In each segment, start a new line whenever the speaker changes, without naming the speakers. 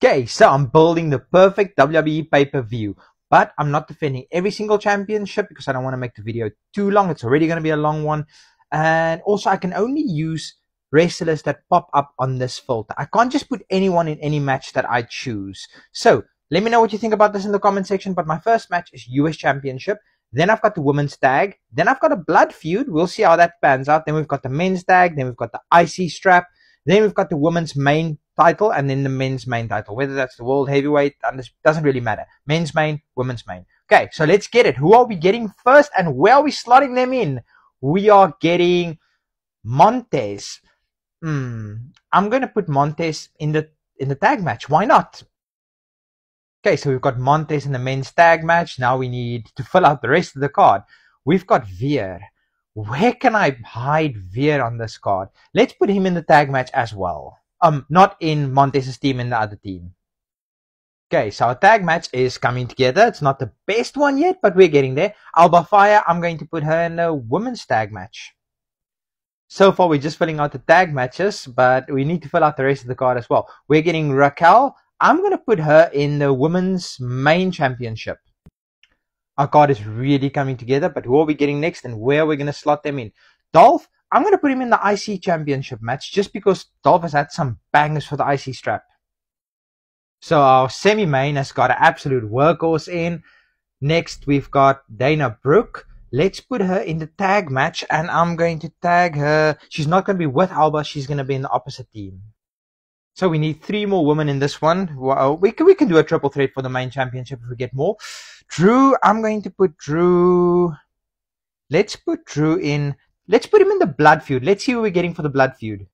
Okay, so I'm building the perfect WWE pay-per-view, but I'm not defending every single championship because I don't want to make the video too long. It's already going to be a long one. And also I can only use wrestlers that pop up on this filter. I can't just put anyone in any match that I choose. So let me know what you think about this in the comment section. But my first match is US Championship. Then I've got the women's tag. Then I've got a blood feud. We'll see how that pans out. Then we've got the men's tag. Then we've got the IC strap. Then we've got the women's main title and then the men's main title. Whether that's the world heavyweight, doesn't really matter. Men's main, women's main. Okay, so let's get it. Who are we getting first and where are we slotting them in? We are getting Montez. I'm going to put Montez in the tag match. Why not? Okay, so we've got Montez in the men's tag match. Now we need to fill out the rest of the card. We've got Veer. Where can I hide Veer on this card? Let's put him in the tag match as well. Not in Montez's team, in the other team. Okay, so our tag match is coming together. It's not the best one yet, but we're getting there. Alba Fire, I'm going to put her in the women's tag match. So far, we're just filling out the tag matches, but we need to fill out the rest of the card as well. We're getting Raquel. I'm going to put her in the women's main championship. Our card is really coming together, but who are we getting next and where are we going to slot them in? Dolph, I'm going to put him in the IC championship match just because Dolph has had some bangers for the IC strap. So our semi-main has got an absolute workhorse in. Next, we've got Dana Brooke. Let's put her in the tag match, and I'm going to tag her. She's not going to be with Alba. She's going to be in the opposite team. So we need 3 more women in this one. Well, we can do a triple threat for the main championship if we get more. Drew, I'm going to put Drew. Let's put Drew in. Let's put him in the blood feud. Let's see who we're getting for the blood feud.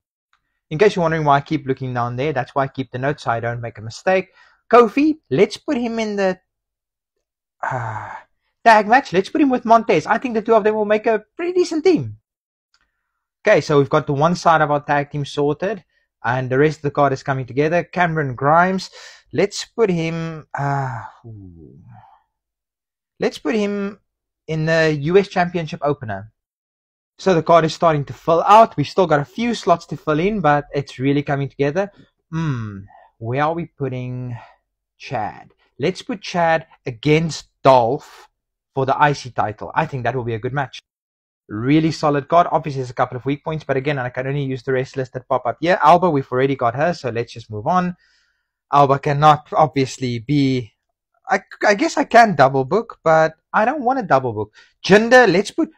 In case you're wondering why I keep looking down there, that's why I keep the notes so I don't make a mistake. Kofi, let's put him in the tag match. Let's put him with Montez. I think the two of them will make a pretty decent team. Okay, so we've got the one side of our tag team sorted, and the rest of the card is coming together. Cameron Grimes, let's put him. Let's put him in the US Championship opener. So the card is starting to fill out. We've still got a few slots to fill in, but it's really coming together. Where are we putting Chad? Let's put Chad against Dolph for the IC title. I think that will be a good match. Really solid card. Obviously, there's a couple of weak points, but again, I can only use the wrestlers that pop up here. Alba, we've already got her, so let's just move on. Alba cannot obviously be... I guess I can double book, but I don't want to double book. Jinder, let's put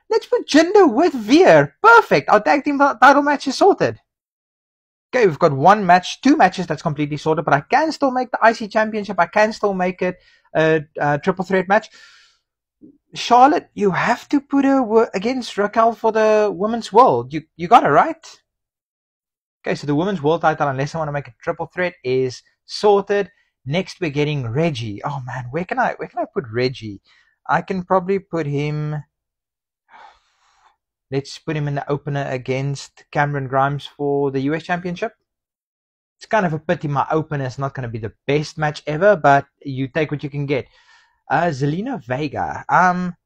Jinder with Veer. Perfect. Our tag team title match is sorted. Okay, we've got 2 matches that's completely sorted, but I can still make the IC championship. I can still make it a triple threat match. Charlotte, you have to put her against Raquel for the women's world. You got it right. Okay, so the women's world title, unless I want to make a triple threat, is sorted. Next, we're getting Reggie. Oh man, where can I put Reggie? I can probably put him. Let's put him in the opener against Cameron Grimes for the US Championship. It's kind of a pity my opener is not going to be the best match ever, but you take what you can get. Zelina Vega. I'm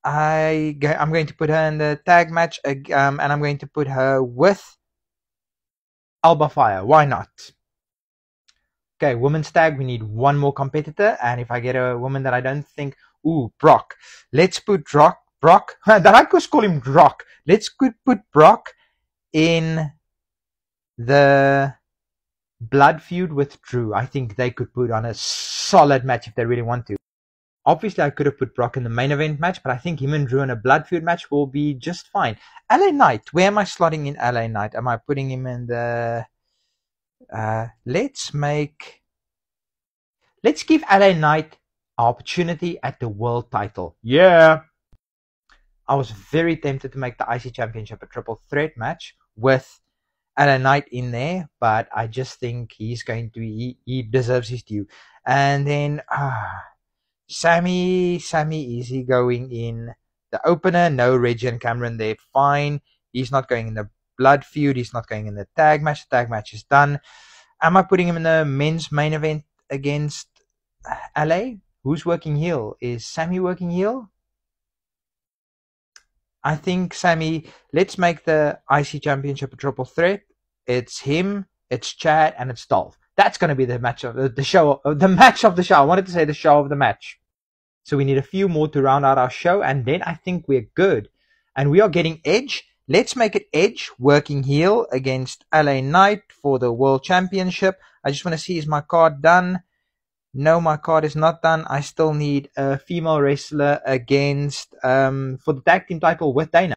going to put her in the tag match, and I'm going to put her with Alba Fire. Why not? Okay, women's tag, we need 1 more competitor, and if I get a woman that I don't think... Ooh, Brock. Let's put Brock. That I could call him Brock. Let's put Brock in the blood feud with Drew. I think they could put on a solid match if they really want to. Obviously, I could have put Brock in the main event match, but I think him and Drew in a blood feud match will be just fine. LA Knight. Where am I slotting in LA Knight? Am I putting him in the... let's give LA Knight an opportunity at the world title. Yeah. I was very tempted to make the IC Championship a triple threat match with LA Knight in there, but I just think he's going to he deserves his due. And then Sammy, is he going in the opener? No, Reggie and Cameron, they're fine. He's not going in the blood feud. He's not going in the tag match. The tag match is done. Am I putting him in the men's main event against LA? Who's working heel? Is Sammy working heel? I think Sammy, let's make the IC Championship a triple threat. It's him, it's Chad, and it's Dolph. That's going to be the match of the show. The match of the show. I wanted to say the show of the match. So we need a few more to round out our show, and then I think we're good. And we are getting Edge. Let's make it Edge working heel against LA Knight for the World Championship. I just want to see, is my card done? No, my card is not done. I still need a female wrestler against for the tag team title with Dana.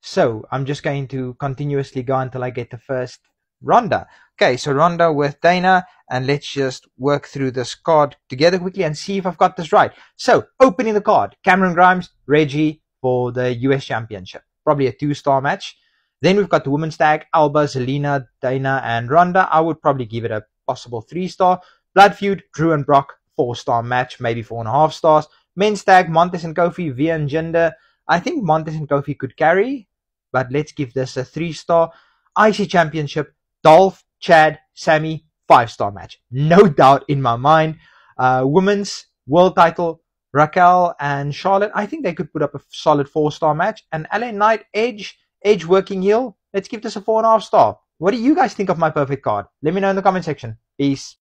So I'm just going to continuously go until I get the first Ronda. Okay, so Ronda with Dana, and let's just work through this card together quickly and see if I've got this right. So, opening the card, Cameron Grimes, Reggie for the US Championship. Probably a 2-star match. Then we've got the women's tag, Alba, Zelina, Dana, and Ronda. I would probably give it a possible 3-star. Blood feud, Drew and Brock, 4-star match, maybe 4.5 stars. Men's tag, Montez and Kofi, Via and Jinder. I think Montez and Kofi could carry, but let's give this a 3-star. IC Championship, Dolph, Chad, Sammy, 5-star match. No doubt in my mind. Women's world title, Raquel and Charlotte. I think they could put up a solid 4-star match. And LA Knight, Edge working heel. Let's give this a 4.5 star. What do you guys think of my perfect card? Let me know in the comment section. Peace.